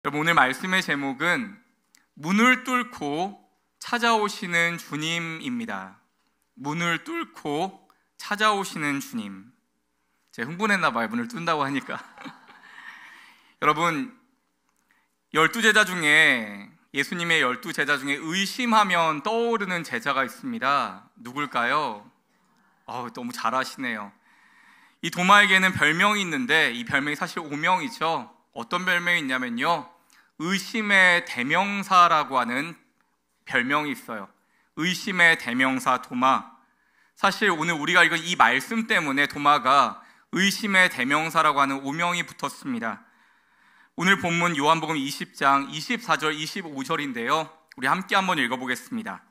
여러분, 오늘 말씀의 제목은 문을 뚫고 찾아오시는 주님입니다. 문을 뚫고 찾아오시는 주님. 제가 흥분했나 봐요, 문을 뚫는다고 하니까. 여러분, 12제자 중에, 예수님의 12제자 중에 의심하면 떠오르는 제자가 있습니다. 누굴까요? 너무 잘하시네요. 이 도마에게는 별명이 있는데 이 별명이 사실 오명이죠. 어떤 별명이 있냐면요, 의심의 대명사라고 하는 별명이 있어요. 의심의 대명사 도마. 사실 오늘 우리가 읽은 이 말씀 때문에 도마가 의심의 대명사라고 하는 오명이 붙었습니다. 오늘 본문 요한복음 20장 24절 25절인데요 우리 함께 한번 읽어보겠습니다.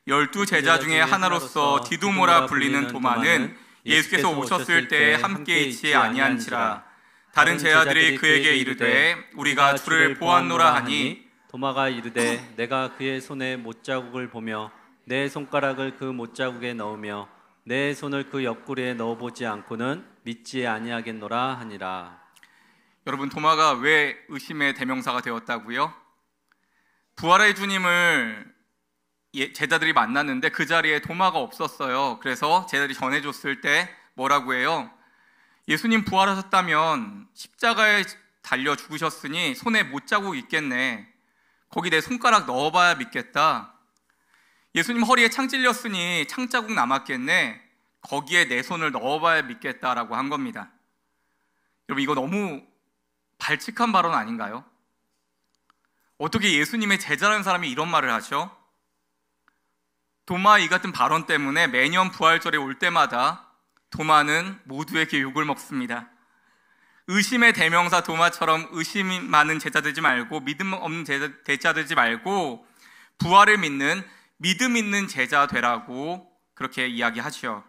12제자 중에 하나로서 디두모라 불리는 도마는 예수께서 오셨을 때에 함께 있지 아니한지라. 다른 제자들이 그에게 이르되 우리가 주를 보았노라 하니, 도마가 이르되 내가 그의 손에 못자국을 보며 내 손가락을 그 못자국에 넣으며 내 손을 그 옆구리에 넣어보지 않고는 믿지 아니하겠노라 하니라. 여러분, 도마가 왜 의심의 대명사가 되었다고요? 부활의 주님을 제자들이 만났는데 그 자리에 도마가 없었어요. 그래서 제자들이 전해줬을 때 뭐라고 해요? 예수님 부활하셨다면 십자가에 달려 죽으셨으니 손에 못자국 있겠네. 거기 내 손가락 넣어봐야 믿겠다. 예수님 허리에 창 찔렸으니 창자국 남았겠네. 거기에 내 손을 넣어봐야 믿겠다라고 한 겁니다. 여러분, 이거 너무 발칙한 발언 아닌가요? 어떻게 예수님의 제자라는 사람이 이런 말을 하죠? 도마 이 같은 발언 때문에 매년 부활절에 올 때마다 도마는 모두에게 욕을 먹습니다. 의심의 대명사 도마처럼 의심이 많은 제자 되지 말고, 믿음 없는 제자 되지 말고 부활을 믿는 믿음 있는 제자 되라고 그렇게 이야기하죠.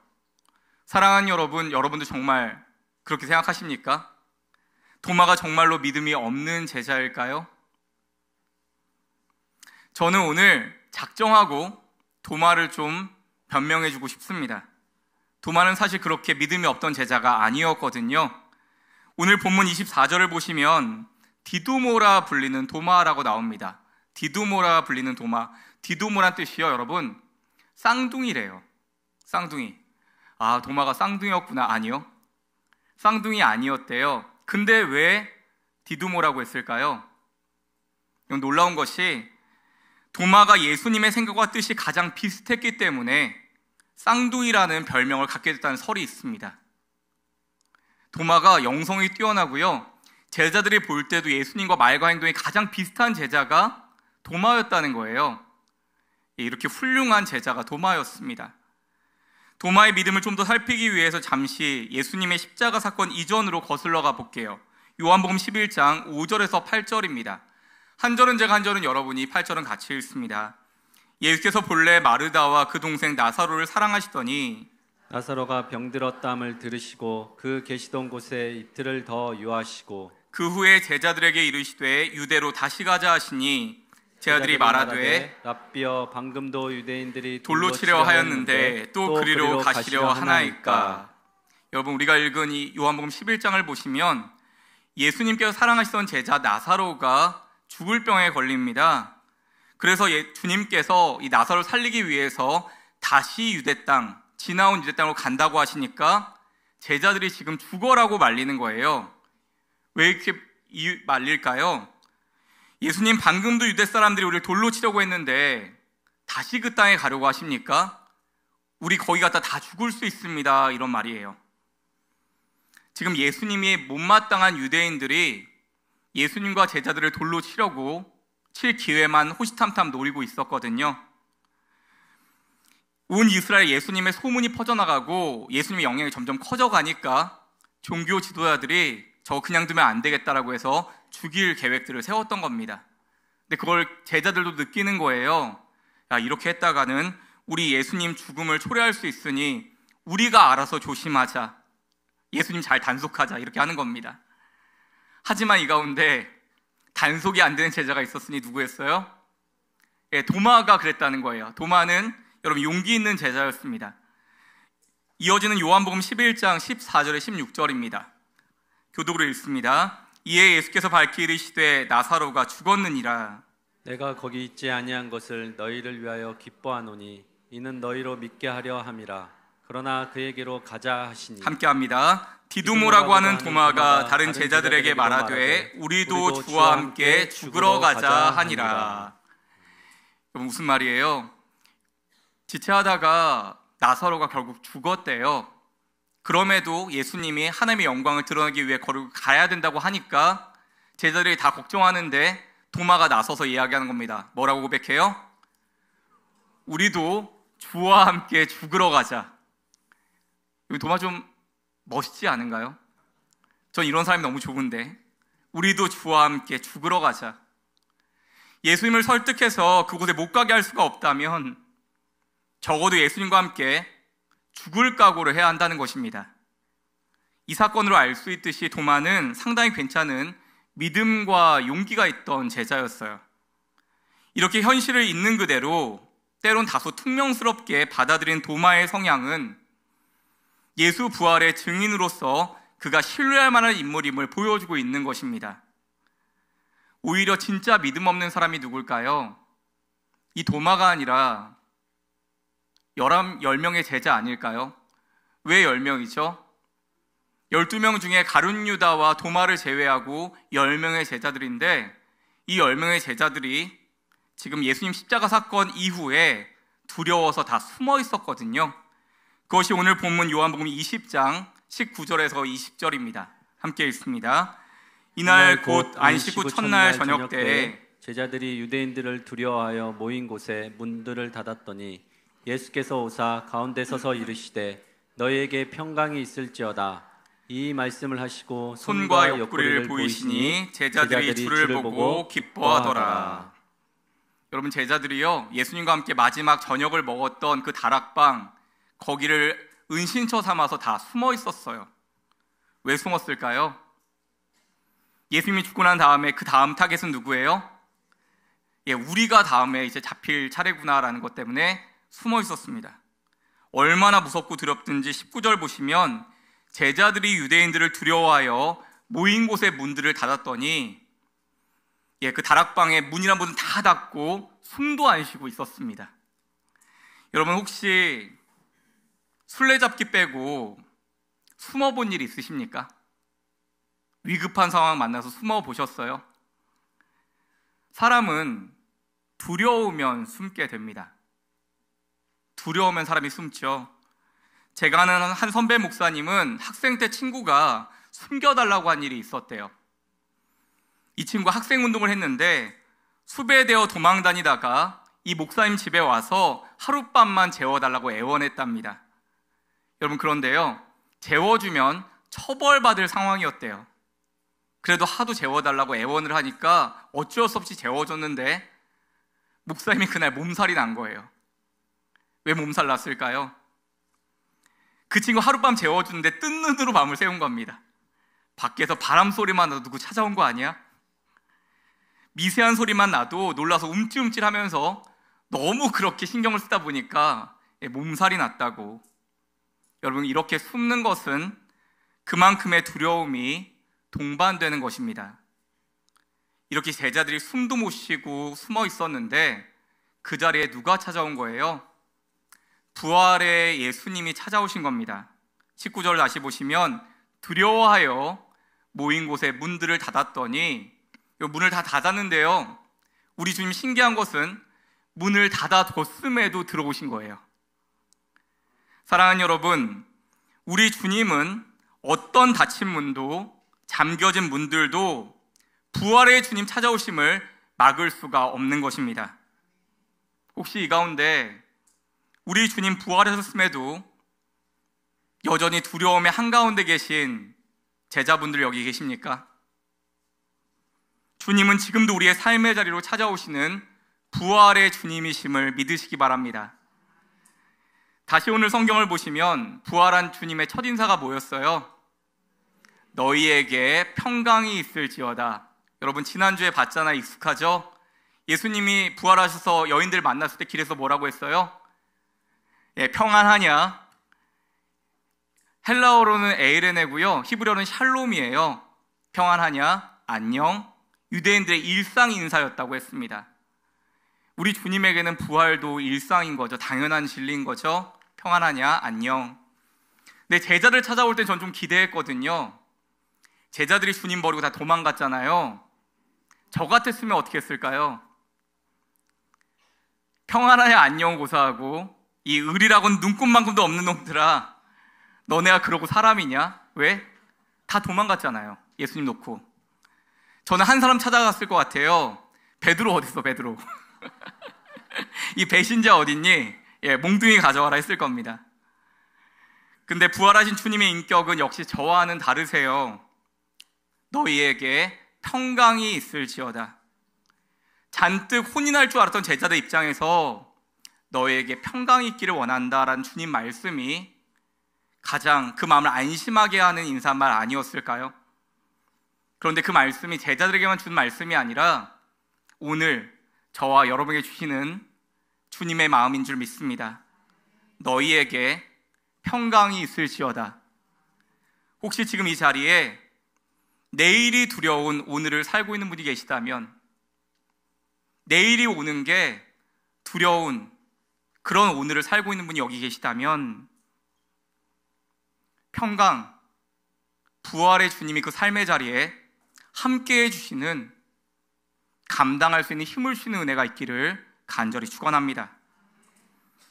사랑하는 여러분, 여러분도 정말 그렇게 생각하십니까? 도마가 정말로 믿음이 없는 제자일까요? 저는 오늘 작정하고 도마를 좀 변명해주고 싶습니다. 도마는 사실 그렇게 믿음이 없던 제자가 아니었거든요. 오늘 본문 24절을 보시면 디두모라 불리는 도마라고 나옵니다. 디두모라 불리는 도마. 디두모란 뜻이요, 여러분, 쌍둥이래요. 쌍둥이. 도마가 쌍둥이였구나. 아니요, 쌍둥이 아니었대요. 근데 왜 디두모라고 했을까요? 이건 놀라운 것이, 도마가 예수님의 생각과 뜻이 가장 비슷했기 때문에 쌍둥이라는 별명을 갖게 됐다는 설이 있습니다. 도마가 영성이 뛰어나고요, 제자들이 볼 때도 예수님과 말과 행동이 가장 비슷한 제자가 도마였다는 거예요. 이렇게 훌륭한 제자가 도마였습니다. 도마의 믿음을 좀 더 살피기 위해서 잠시 예수님의 십자가 사건 이전으로 거슬러 가볼게요. 요한복음 11장 5절에서 8절입니다. 한 절은 제가, 한 절은 여러분이, 8절은 같이 읽습니다. 예수께서 본래 마르다와 그 동생 나사로를 사랑하시더니 나사로가 병들었담을 들으시고 그 계시던 곳에 이틀을 더 유하시고, 그 후에 제자들에게 이르시되 유대로 다시 가자 하시니, 제자들이 말하되 랍비여, 방금도 유대인들이 돌로 치려 하였는데 또 그리로 가시려 하나이까. 여러분, 우리가 읽은 이 요한복음 11장을 보시면 예수님께서 사랑하시던 제자 나사로가 죽을 병에 걸립니다. 그래서 주님께서 이 나사로를 살리기 위해서 다시 유대 땅, 지나온 유대 땅으로 간다고 하시니까 제자들이 지금 죽어라고 말리는 거예요. 왜 이렇게 말릴까요? 예수님, 방금도 유대 사람들이 우리를 돌로 치려고 했는데 다시 그 땅에 가려고 하십니까? 우리 거기 갔다 다 죽을 수 있습니다, 이런 말이에요. 지금 예수님이 못마땅한 유대인들이 예수님과 제자들을 돌로 치려고 칠 기회만 호시탐탐 노리고 있었거든요. 온 이스라엘 예수님의 소문이 퍼져나가고 예수님의 영향이 점점 커져가니까 종교 지도자들이 저거 그냥 두면 안 되겠다라고 해서 죽일 계획들을 세웠던 겁니다. 근데 그걸 제자들도 느끼는 거예요. 이렇게 했다가는 우리 예수님 죽음을 초래할 수 있으니 우리가 알아서 조심하자, 예수님 잘 단속하자, 이렇게 하는 겁니다. 하지만 이 가운데 단속이 안 되는 제자가 있었으니 누구였어요? 도마가 그랬다는 거예요. 도마는 여러분 용기 있는 제자였습니다. 이어지는 요한복음 11장 14절에 16절입니다. 교독으로 읽습니다. 이에 예수께서 밝히 이르시되 나사로가 죽었느니라. 내가 거기 있지 아니한 것을 너희를 위하여 기뻐하노니 이는 너희로 믿게 하려 함이라. 그러나 그에게로 가자 하시니. 함께합니다. 디두모라고 하는 도마가 다른 제자들에게 말하되 우리도 주와 함께 죽으러 가자 하니라. 무슨 말이에요? 지체하다가 나사로가 결국 죽었대요. 그럼에도 예수님이 하나님의 영광을 드러내기 위해 거리고 가야 된다고 하니까 제자들이 다 걱정하는데 도마가 나서서 이야기하는 겁니다. 뭐라고 고백해요? 우리도 주와 함께 죽으러 가자. 도마 좀 멋있지 않은가요? 전 이런 사람이 너무 좋은데. 우리도 주와 함께 죽으러 가자. 예수님을 설득해서 그곳에 못 가게 할 수가 없다면 적어도 예수님과 함께 죽을 각오를 해야 한다는 것입니다. 이 사건으로 알 수 있듯이 도마는 상당히 괜찮은 믿음과 용기가 있던 제자였어요. 이렇게 현실을 있는 그대로 때론 다소 퉁명스럽게 받아들인 도마의 성향은 예수 부활의 증인으로서 그가 신뢰할 만한 인물임을 보여주고 있는 것입니다. 오히려 진짜 믿음 없는 사람이 누굴까요? 이 도마가 아니라 10명의 제자 아닐까요? 왜 10명이죠? 12명 중에 가룟 유다와 도마를 제외하고 10명의 제자들인데 이 10명의 제자들이 지금 예수님 십자가 사건 이후에 두려워서 다 숨어 있었거든요. 그것이 오늘 본문 요한복음 20장 19절에서 20절입니다. 함께 읽습니다. 이날 곧 안식 후 첫날 저녁 때에 제자들이 유대인들을 두려워하여 모인 곳에 문들을 닫았더니 예수께서 오사 가운데 서서 이르시되 너희에게 평강이 있을지어다. 이 말씀을 하시고 손과 옆구리를 보이시니 제자들이 주를 보고 기뻐하더라. 여러분, 제자들이요 예수님과 함께 마지막 저녁을 먹었던 그 다락방, 거기를 은신처 삼아서 다 숨어 있었어요. 왜 숨었을까요? 예수님이 죽고 난 다음에 그 다음 타겟은 누구예요? 우리가 다음에 이제 잡힐 차례구나라는 것 때문에 숨어 있었습니다. 얼마나 무섭고 두렵든지 19절 보시면 제자들이 유대인들을 두려워하여 모인 곳의 문들을 닫았더니 그 다락방에 문이란 문은 다 닫고 숨도 안 쉬고 있었습니다. 여러분, 혹시 술래잡기 빼고 숨어본 일 있으십니까? 위급한 상황 만나서 숨어보셨어요? 사람은 두려우면 숨게 됩니다. 두려우면 사람이 숨죠. 제가 아는 한 선배 목사님은 학생 때 친구가 숨겨달라고 한 일이 있었대요. 이 친구가 학생 운동을 했는데 수배되어 도망다니다가 이 목사님 집에 와서 하룻밤만 재워달라고 애원했답니다. 여러분, 그런데요, 재워주면 처벌받을 상황이었대요. 그래도 하도 재워달라고 애원을 하니까 어쩔 수 없이 재워줬는데 목사님이 그날 몸살이 난 거예요. 왜 몸살 났을까요? 그 친구 하룻밤 재워주는데 뜬 눈으로 밤을 새운 겁니다. 밖에서 바람 소리만 나도 누구 찾아온 거 아니야? 미세한 소리만 나도 놀라서 움찔움찔하면서 너무 그렇게 신경을 쓰다 보니까 몸살이 났다고. 여러분, 이렇게 숨는 것은 그만큼의 두려움이 동반되는 것입니다. 이렇게 제자들이 숨도 못 쉬고 숨어 있었는데 그 자리에 누가 찾아온 거예요? 부활의 예수님이 찾아오신 겁니다. 19절 다시 보시면 두려워하여 모인 곳에 문들을 닫았더니, 문을 다 닫았는데요, 우리 주님 신기한 것은 문을 닫아뒀음에도 들어오신 거예요. 사랑하는 여러분, 우리 주님은 어떤 닫힌 문도 잠겨진 문들도 부활의 주님 찾아오심을 막을 수가 없는 것입니다. 혹시 이 가운데 우리 주님 부활하셨음에도 여전히 두려움의 한가운데 계신 제자분들 여기 계십니까? 주님은 지금도 우리의 삶의 자리로 찾아오시는 부활의 주님이심을 믿으시기 바랍니다. 다시 오늘 성경을 보시면 부활한 주님의 첫인사가 뭐였어요? 너희에게 평강이 있을지어다. 여러분, 지난주에 봤잖아요. 익숙하죠? 예수님이 부활하셔서 여인들 만났을 때 길에서 뭐라고 했어요? 평안하냐? 헬라어로는 에이레네고요, 히브리어는 샬롬이에요. 평안하냐? 안녕. 유대인들의 일상 인사였다고 했습니다. 우리 주님에게는 부활도 일상인 거죠. 당연한 진리인 거죠. 평안하냐? 안녕. 근데 제자들 찾아올 때 전 좀 기대했거든요. 제자들이 주님 버리고 다 도망갔잖아요. 저 같았으면 어떻게 했을까요? 평안하냐? 안녕 고사하고, 이 을이라고는 눈꼽만큼도 없는 놈들아, 너네가 그러고 사람이냐? 왜? 다 도망갔잖아요. 예수님 놓고. 저는 한 사람 찾아갔을 것 같아요. 베드로 어딨어, 베드로? 이 배신자 어딨니? 몽둥이 가져와라 했을 겁니다. 근데 부활하신 주님의 인격은 역시 저와는 다르세요. 너희에게 평강이 있을지어다. 잔뜩 혼이 날 줄 알았던 제자들 입장에서 너희에게 평강이 있기를 원한다라는 주님 말씀이 가장 그 마음을 안심하게 하는 인사말 아니었을까요? 그런데 그 말씀이 제자들에게만 준 말씀이 아니라 오늘 저와 여러분에게 주시는 주님의 마음인 줄 믿습니다. 너희에게 평강이 있을지어다. 혹시 지금 이 자리에 내일이 두려운 오늘을 살고 있는 분이 계시다면, 내일이 오는 게 두려운 그런 오늘을 살고 있는 분이 여기 계시다면, 평강, 부활의 주님이 그 삶의 자리에 함께 해주시는, 감당할 수 있는 힘을 주시는 은혜가 있기를 간절히 축원합니다.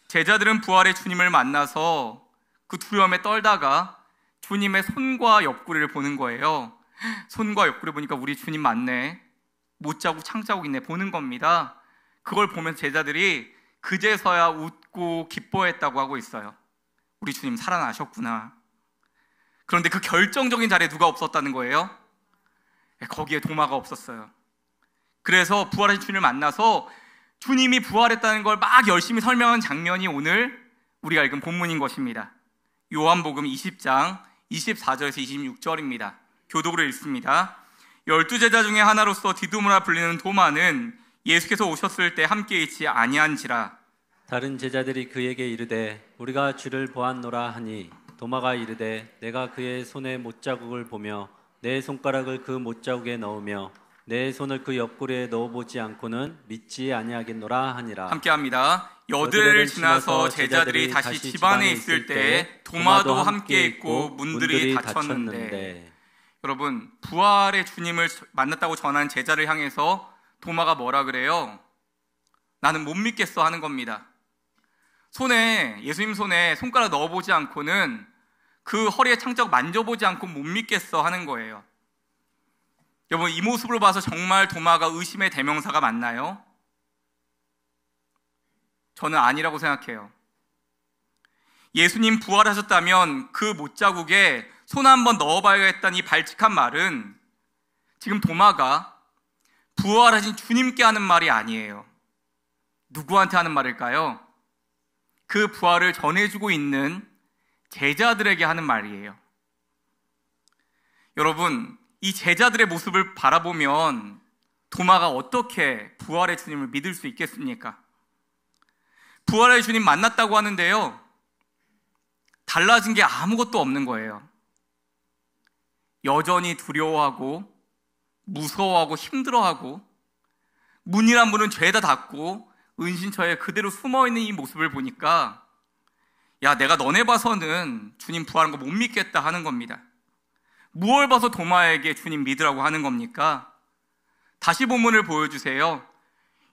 제자들은 부활의 주님을 만나서 그 두려움에 떨다가 주님의 손과 옆구리를 보는 거예요. 손과 옆구리 보니까 우리 주님 맞네, 못자국 창자국 있네 보는 겁니다. 그걸 보면 제자들이 그제서야 웃고 기뻐했다고 하고 있어요. 우리 주님 살아나셨구나. 그런데 그 결정적인 자리에 누가 없었다는 거예요? 거기에 도마가 없었어요. 그래서 부활하신 주님을 만나서 주님이 부활했다는 걸 막 열심히 설명한 장면이 오늘 우리가 읽은 본문인 것입니다. 요한복음 20장 24절에서 26절입니다. 교독으로 읽습니다. 12제자 중에 하나로서 디두모라 불리는 도마는 예수께서 오셨을 때 함께 있지 아니한지라. 다른 제자들이 그에게 이르되 우리가 주를 보았노라 하니, 도마가 이르되 내가 그의 손에 못자국을 보며 내 손가락을 그 못자국에 넣으며 내 손을 그 옆구리에 넣어보지 않고는 믿지 아니하겠노라 하니라. 함께합니다. 여드레를 지나서 제자들이 다시 집안에 있을 때 도마도 함께 있고 문들이 닫혔는데. 여러분, 부활의 주님을 만났다고 전한 제자를 향해서 도마가 뭐라 그래요? 나는 못 믿겠어 하는 겁니다. 예수님 손에 손가락 넣어보지 않고는, 그 허리에 창자국 만져보지 않고 못 믿겠어 하는 거예요. 여러분, 이 모습을 봐서 정말 도마가 의심의 대명사가 맞나요? 저는 아니라고 생각해요. 예수님 부활하셨다면 그 못자국에 손 한번 넣어봐야겠다는 이 발칙한 말은 지금 도마가 부활하신 주님께 하는 말이 아니에요. 누구한테 하는 말일까요? 그 부활을 전해주고 있는 제자들에게 하는 말이에요. 여러분, 이 제자들의 모습을 바라보면 도마가 어떻게 부활의 주님을 믿을 수 있겠습니까? 부활의 주님 만났다고 하는데요, 달라진 게 아무것도 없는 거예요. 여전히 두려워하고 무서워하고 힘들어하고 문이란 문은 죄다 닫고 은신처에 그대로 숨어있는 이 모습을 보니까, 야, 내가 너네 봐서는 주님 부활한 거 못 믿겠다 하는 겁니다. 무엇을 봐서 도마에게 주님 믿으라고 하는 겁니까? 다시 본문을 보여주세요.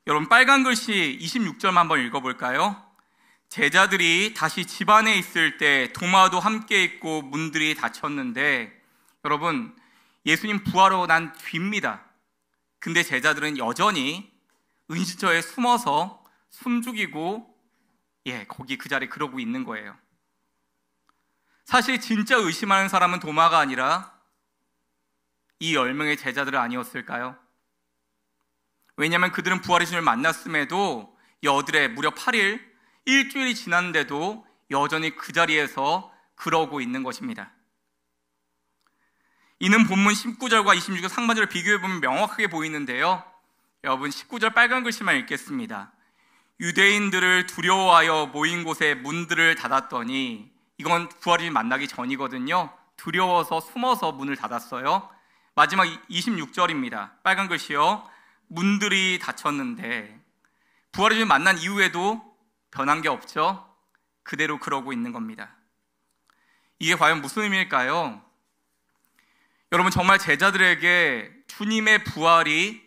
여러분, 빨간 글씨 26절만 한번 읽어볼까요? 제자들이 다시 집안에 있을 때 도마도 함께 있고 문들이 닫혔는데. 여러분, 예수님 부활하고 난 뒤입니다. 근데 제자들은 여전히 은신처에 숨어서 숨죽이고 거기 그 자리에 그러고 있는 거예요. 사실 진짜 의심하는 사람은 도마가 아니라 이 10명의 제자들은 아니었을까요? 왜냐하면 그들은 부활의 주님을 만났음에도 여드레 무려 8일, 일주일이 지났는데도 여전히 그 자리에서 그러고 있는 것입니다. 이는 본문 19절과 26절 상반절을 비교해보면 명확하게 보이는데요. 여러분, 19절 빨간 글씨만 읽겠습니다. 유대인들을 두려워하여 모인 곳에 문들을 닫았더니, 이건 부활이 만나기 전이거든요. 두려워서 숨어서 문을 닫았어요. 마지막 26절입니다. 빨간 글씨요. 문들이 닫혔는데 부활의 주님 만난 이후에도 변한 게 없죠. 그대로 그러고 있는 겁니다. 이게 과연 무슨 의미일까요? 여러분, 정말 제자들에게 주님의 부활이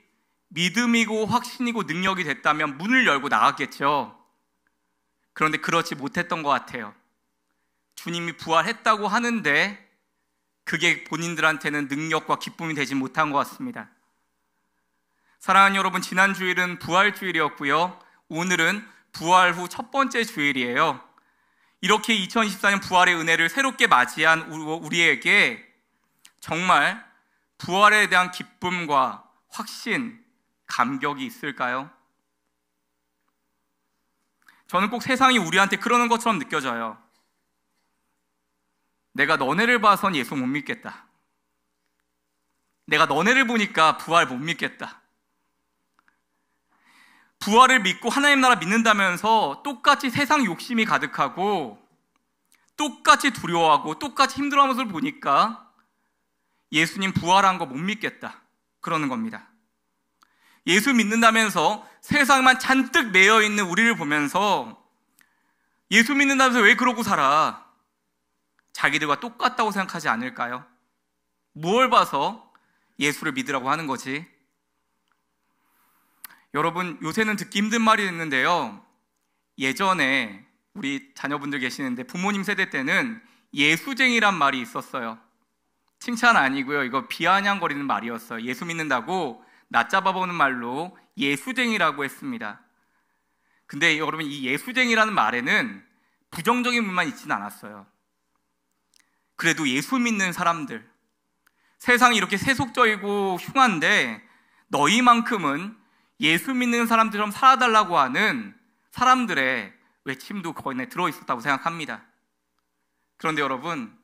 믿음이고 확신이고 능력이 됐다면 문을 열고 나갔겠죠. 그런데 그렇지 못했던 것 같아요. 주님이 부활했다고 하는데 그게 본인들한테는 능력과 기쁨이 되지 못한 것 같습니다. 사랑하는 여러분, 지난 주일은 부활주일이었고요. 오늘은 부활 후 첫 번째 주일이에요. 이렇게 2024년 부활의 은혜를 새롭게 맞이한 우리에게 정말 부활에 대한 기쁨과 확신, 감격이 있을까요? 저는 꼭 세상이 우리한테 그러는 것처럼 느껴져요. 내가 너네를 봐선 예수 못 믿겠다. 내가 너네를 보니까 부활 못 믿겠다. 부활을 믿고 하나님 나라 믿는다면서 똑같이 세상 욕심이 가득하고 똑같이 두려워하고 똑같이 힘들어하는 것을 보니까 예수님 부활한 거 못 믿겠다 그러는 겁니다. 예수 믿는다면서 세상만 잔뜩 매여있는 우리를 보면서 예수 믿는다면서 왜 그러고 살아? 자기들과 똑같다고 생각하지 않을까요? 무엇을 봐서 예수를 믿으라고 하는 거지? 여러분, 요새는 듣기 힘든 말이 있는데요. 예전에 우리 자녀분들 계시는데 부모님 세대 때는 예수쟁이란 말이 있었어요. 칭찬 아니고요. 이거 비아냥거리는 말이었어요. 예수 믿는다고 낮잡아보는 말로 예수쟁이라고 했습니다. 근데 여러분, 이 예수쟁이라는 말에는 부정적인 면만 있지는 않았어요. 그래도 예수 믿는 사람들, 세상이 이렇게 세속적이고 흉한데 너희만큼은 예수 믿는 사람들처럼 살아달라고 하는 사람들의 외침도 거기 안에 들어있었다고 생각합니다. 그런데 여러분,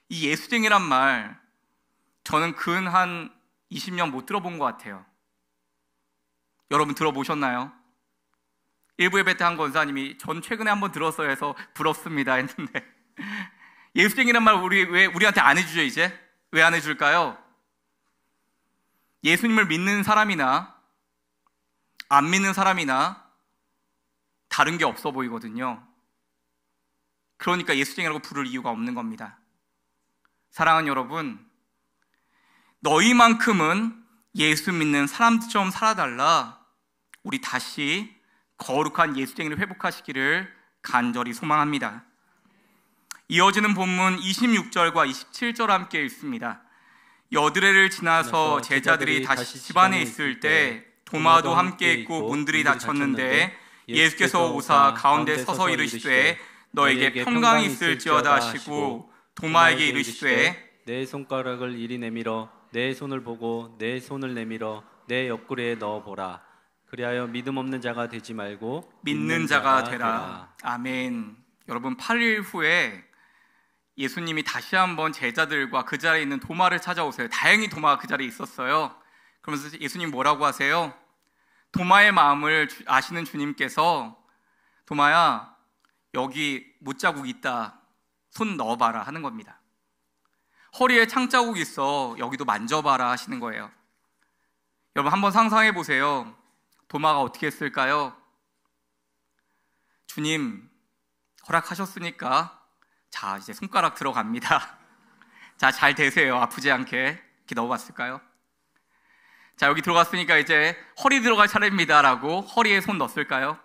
이 예수쟁이란 말 저는 근 한 20년 못 들어본 것 같아요. 여러분 들어보셨나요? 일부 예배 때 한 권사님이 전 최근에 한번 들었어요 해서 부럽습니다 했는데 예수쟁이란 말 왜 우리한테 안 해주죠 이제? 왜 안 해줄까요? 예수님을 믿는 사람이나 안 믿는 사람이나 다른 게 없어 보이거든요. 그러니까 예수쟁이라고 부를 이유가 없는 겁니다. 사랑하는 여러분, 너희만큼은 예수 믿는 사람들처럼 살아달라. 우리 다시 거룩한 예수쟁이를 회복하시기를 간절히 소망합니다. 이어지는 본문 26절과 27절 함께 읽습니다. 여드레를 지나서 제자들이 다시 집안에 있을 때 도마도 함께 있고 문들이 닫혔는데 예수께서 오사 가운데 서서 이르시되 너에게 평강이 있을지어다 하시고 도마에게 이르시되 내 손가락을 이리 내밀어 내 손을 보고 내 손을 내밀어 내 옆구리에 넣어보라. 그리하여 믿음 없는 자가 되지 말고 믿는 자가 되라. 아멘. 여러분, 8일 후에 예수님이 다시 한번 제자들과 그 자리에 있는 도마를 찾아오세요. 다행히 도마가 그 자리에 있었어요. 그러면서 예수님 뭐라고 하세요? 도마의 마음을 아시는 주님께서 도마야, 여기 못자국 있다. 손 넣어봐라 하는 겁니다. 허리에 창자국 있어. 여기도 만져봐라 하시는 거예요. 여러분, 한번 상상해 보세요. 도마가 어떻게 했을까요? 주님, 허락하셨으니까 자, 이제 손가락 들어갑니다. 자, 잘 되세요. 아프지 않게. 이렇게 넣어봤을까요? 자, 여기 들어갔으니까 이제 허리 들어갈 차례입니다 라고 허리에 손 넣었을까요?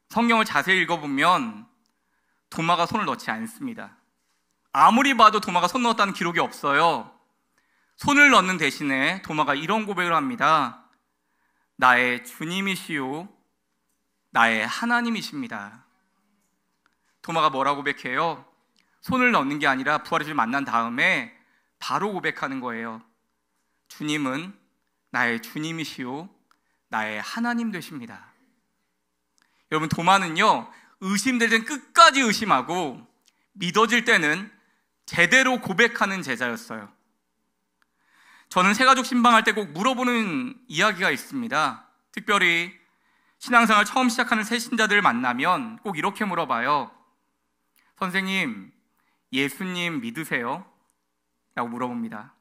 성경을 자세히 읽어보면 도마가 손을 넣지 않습니다. 아무리 봐도 도마가 손 넣었다는 기록이 없어요. 손을 넣는 대신에 도마가 이런 고백을 합니다. 나의 주님이시요 나의 하나님이십니다. 도마가 뭐라고 고백해요? 손을 넣는 게 아니라 부활의 주를 만난 다음에 바로 고백하는 거예요. 주님은 나의 주님이시요 나의 하나님 되십니다. 여러분, 도마는요, 의심될 땐 끝까지 의심하고 믿어질 때는 제대로 고백하는 제자였어요. 저는 새가족 신방할 때 꼭 물어보는 이야기가 있습니다. 특별히 신앙생활 처음 시작하는 새신자들을 만나면 꼭 이렇게 물어봐요. 선생님, 예수님 믿으세요? 라고 물어봅니다.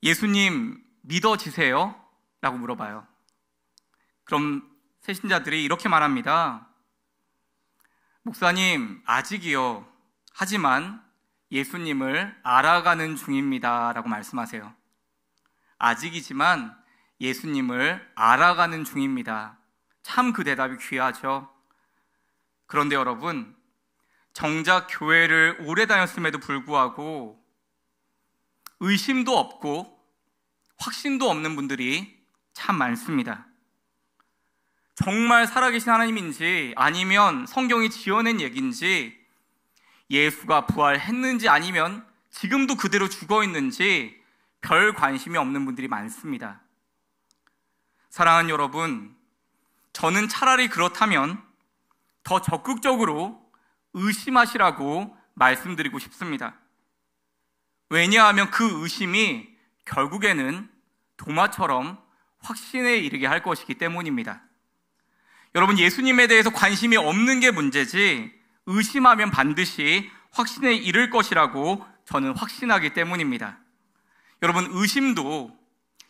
예수님 믿어지세요? 라고 물어봐요. 그럼 새신자들이 이렇게 말합니다. 목사님, 아직이요. 하지만 예수님을 알아가는 중입니다. 라고 말씀하세요. 아직이지만 예수님을 알아가는 중입니다. 참 그 대답이 귀하죠. 그런데 여러분, 정작 교회를 오래 다녔음에도 불구하고 의심도 없고 확신도 없는 분들이 참 많습니다. 정말 살아계신 하나님인지 아니면 성경이 지어낸 얘기인지, 예수가 부활했는지 아니면 지금도 그대로 죽어있는지 별 관심이 없는 분들이 많습니다. 사랑하는 여러분, 저는 차라리 그렇다면 더 적극적으로 의심하시라고 말씀드리고 싶습니다. 왜냐하면 그 의심이 결국에는 도마처럼 확신에 이르게 할 것이기 때문입니다. 여러분, 예수님에 대해서 관심이 없는 게 문제지 의심하면 반드시 확신에 이를 것이라고 저는 확신하기 때문입니다. 여러분, 의심도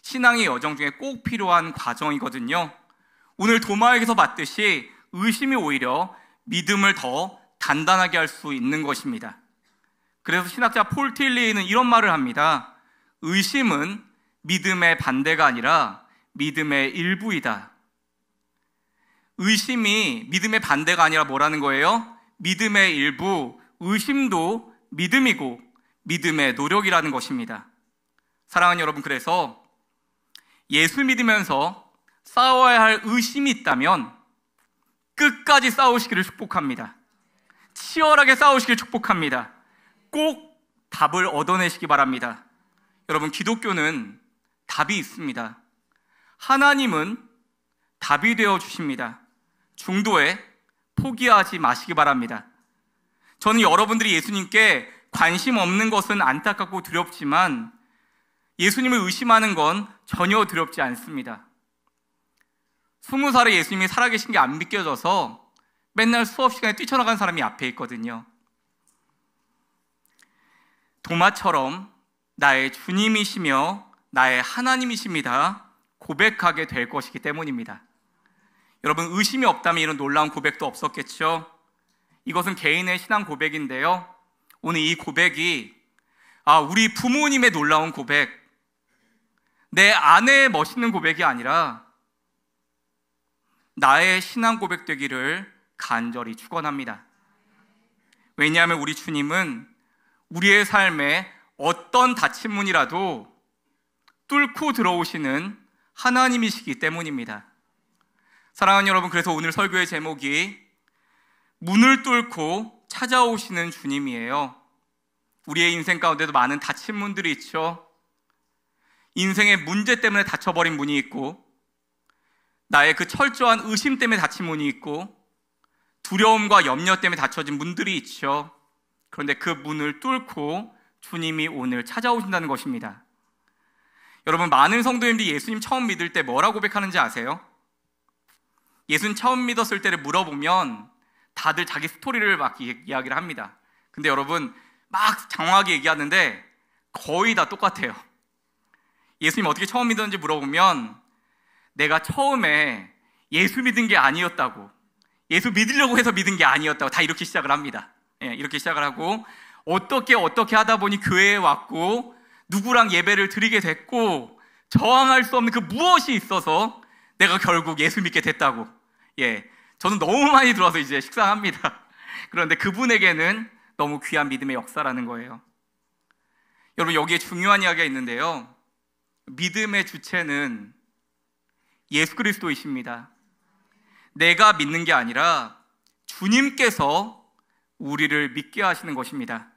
신앙의 여정 중에 꼭 필요한 과정이거든요. 오늘 도마에게서 봤듯이 의심이 오히려 믿음을 더 단단하게 할 수 있는 것입니다. 그래서 신학자 폴 틸리는 이런 말을 합니다. 의심은 믿음의 반대가 아니라 믿음의 일부이다. 의심이 믿음의 반대가 아니라 뭐라는 거예요? 믿음의 일부, 의심도 믿음이고 믿음의 노력이라는 것입니다. 사랑하는 여러분, 그래서 예수 믿으면서 싸워야 할 의심이 있다면 끝까지 싸우시기를 축복합니다. 치열하게 싸우시기를 축복합니다. 꼭 답을 얻어내시기 바랍니다. 여러분, 기독교는 답이 있습니다. 하나님은 답이 되어 주십니다. 중도에 포기하지 마시기 바랍니다. 저는 여러분들이 예수님께 관심 없는 것은 안타깝고 두렵지만 예수님을 의심하는 건 전혀 두렵지 않습니다. 20살에 예수님이 살아계신 게 안 믿겨져서 맨날 수업 시간에 뛰쳐나간 사람이 앞에 있거든요. 도마처럼 나의 주님이시며 나의 하나님이십니다 고백하게 될 것이기 때문입니다. 여러분, 의심이 없다면 이런 놀라운 고백도 없었겠죠. 이것은 개인의 신앙 고백인데요, 오늘 이 고백이 우리 부모님의 놀라운 고백, 내 아내의 멋있는 고백이 아니라 나의 신앙 고백 되기를 간절히 축원합니다. 왜냐하면 우리 주님은 우리의 삶에 어떤 닫힌 문이라도 뚫고 들어오시는 하나님이시기 때문입니다. 사랑하는 여러분, 그래서 오늘 설교의 제목이 문을 뚫고 찾아오시는 주님이에요. 우리의 인생 가운데도 많은 닫힌 문들이 있죠. 인생의 문제 때문에 닫혀버린 문이 있고, 나의 그 철저한 의심 때문에 닫힌 문이 있고, 두려움과 염려 때문에 닫혀진 문들이 있죠. 그런데 그 문을 뚫고 주님이 오늘 찾아오신다는 것입니다. 여러분, 많은 성도님들이 예수님 처음 믿을 때 뭐라고 고백하는지 아세요? 예수님 처음 믿었을 때를 물어보면 다들 자기 스토리를 막 이야기를 합니다. 근데 여러분, 막 장황하게 얘기하는데 거의 다 똑같아요. 예수님 어떻게 처음 믿었는지 물어보면 내가 처음에 예수 믿은 게 아니었다고, 예수 믿으려고 해서 믿은 게 아니었다고 다 이렇게 시작을 합니다. 이렇게 시작을 하고, 어떻게 하다 보니 교회에 왔고 누구랑 예배를 드리게 됐고 저항할 수 없는 그 무엇이 있어서 내가 결국 예수 믿게 됐다고. 저는 너무 많이 들어서 이제 식상합니다. 그런데 그분에게는 너무 귀한 믿음의 역사라는 거예요. 여러분, 여기에 중요한 이야기가 있는데요, 믿음의 주체는 예수 그리스도이십니다. 내가 믿는 게 아니라 주님께서 우리를 믿게 하시는 것입니다.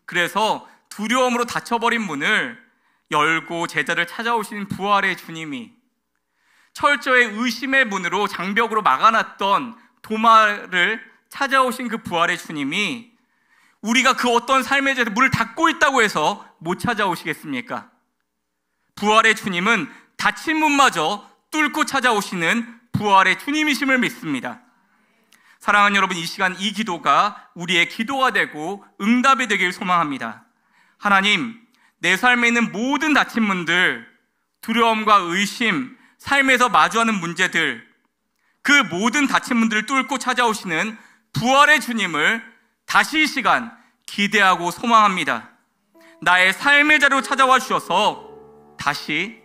그래서 두려움으로 닫혀버린 문을 열고 제자를 찾아오시는 부활의 주님이, 철저히 의심의 문으로 장벽으로 막아놨던 도마를 찾아오신 그 부활의 주님이 우리가 그 어떤 삶의 제도 문을 닫고 있다고 해서 못 찾아오시겠습니까? 부활의 주님은 닫힌 문마저 뚫고 찾아오시는 부활의 주님이심을 믿습니다. 사랑하는 여러분, 이 시간 이 기도가 우리의 기도가 되고 응답이 되길 소망합니다. 하나님, 내 삶에 있는 모든 다친 문들, 두려움과 의심, 삶에서 마주하는 문제들, 그 모든 다친 문들을 뚫고 찾아오시는 부활의 주님을 다시 이 시간 기대하고 소망합니다. 나의 삶의 자리로 찾아와 주셔서 다시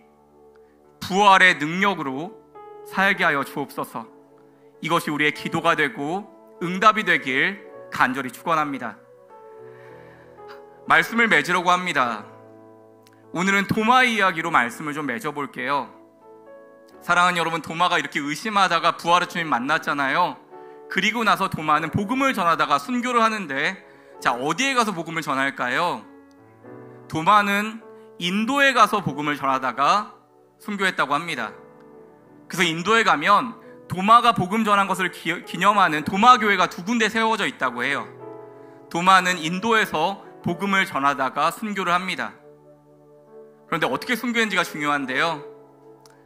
부활의 능력으로 살게 하여 주옵소서. 이것이 우리의 기도가 되고 응답이 되길 간절히 축원합니다. 말씀을 맺으려고 합니다. 오늘은 도마의 이야기로 말씀을 좀 맺어볼게요. 사랑하는 여러분, 도마가 이렇게 의심하다가 부활의 주님 만났잖아요. 그리고 나서 도마는 복음을 전하다가 순교를 하는데, 자, 어디에 가서 복음을 전할까요? 도마는 인도에 가서 복음을 전하다가 순교했다고 합니다. 그래서 인도에 가면 도마가 복음 전한 것을 기념하는 도마교회가 2군데 세워져 있다고 해요. 도마는 인도에서 복음을 전하다가 순교를 합니다. 그런데 어떻게 순교했는지가 중요한데요.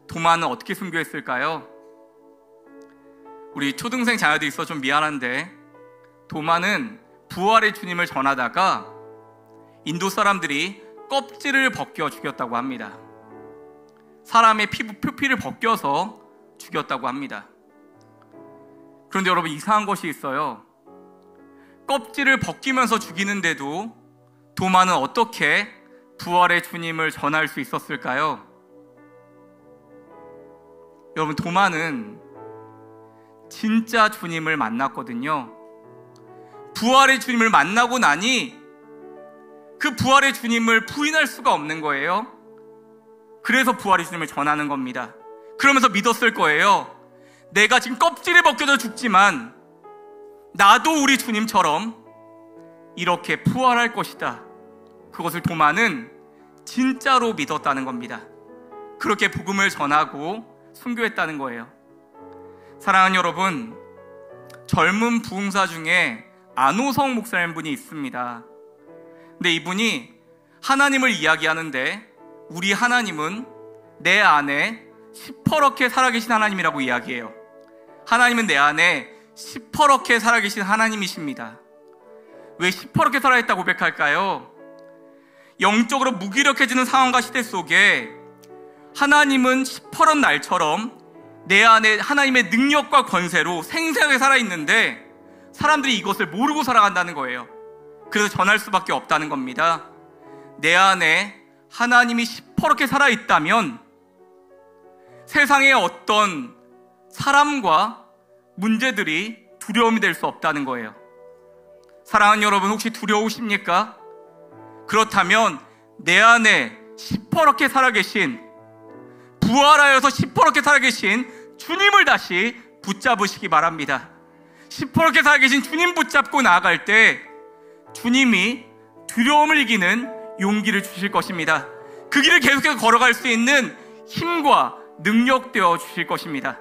도마는 어떻게 순교했을까요? 우리 초등생 자녀들이 있어 좀 미안한데, 도마는 부활의 주님을 전하다가 인도 사람들이 껍질을 벗겨 죽였다고 합니다. 사람의 표피를 벗겨서 죽였다고 합니다. 그런데 여러분, 이상한 것이 있어요. 껍질을 벗기면서 죽이는데도 도마는 어떻게 부활의 주님을 전할 수 있었을까요? 여러분, 도마는 진짜 주님을 만났거든요. 부활의 주님을 만나고 나니 그 부활의 주님을 부인할 수가 없는 거예요. 그래서 부활의 주님을 전하는 겁니다. 그러면서 믿었을 거예요. 내가 지금 껍질이 벗겨져 죽지만 나도 우리 주님처럼 이렇게 부활할 것이다. 그것을 도마는 진짜로 믿었다는 겁니다. 그렇게 복음을 전하고 순교했다는 거예요. 사랑하는 여러분, 젊은 부흥사 중에 안호성 목사님 분이 있습니다. 근데 이분이 하나님을 이야기하는데, 우리 하나님은 내 안에 시퍼렇게 살아계신 하나님이라고 이야기해요. 하나님은 내 안에 시퍼렇게 살아계신 하나님이십니다. 왜 시퍼렇게 살아있다고 고백할까요? 영적으로 무기력해지는 상황과 시대 속에 하나님은 시퍼런 날처럼 내 안에 하나님의 능력과 권세로 생생하게 살아있는데 사람들이 이것을 모르고 살아간다는 거예요. 그래서 전할 수밖에 없다는 겁니다. 내 안에 하나님이 시퍼렇게 살아있다면 세상의 어떤 사람과 문제들이 두려움이 될 수 없다는 거예요. 사랑하는 여러분, 혹시 두려우십니까? 그렇다면 내 안에 시퍼렇게 살아계신, 부활하여서 시퍼렇게 살아계신 주님을 다시 붙잡으시기 바랍니다. 시퍼렇게 살아계신 주님 붙잡고 나아갈 때 주님이 두려움을 이기는 용기를 주실 것입니다. 그 길을 계속해서 걸어갈 수 있는 힘과 능력 되어 주실 것입니다.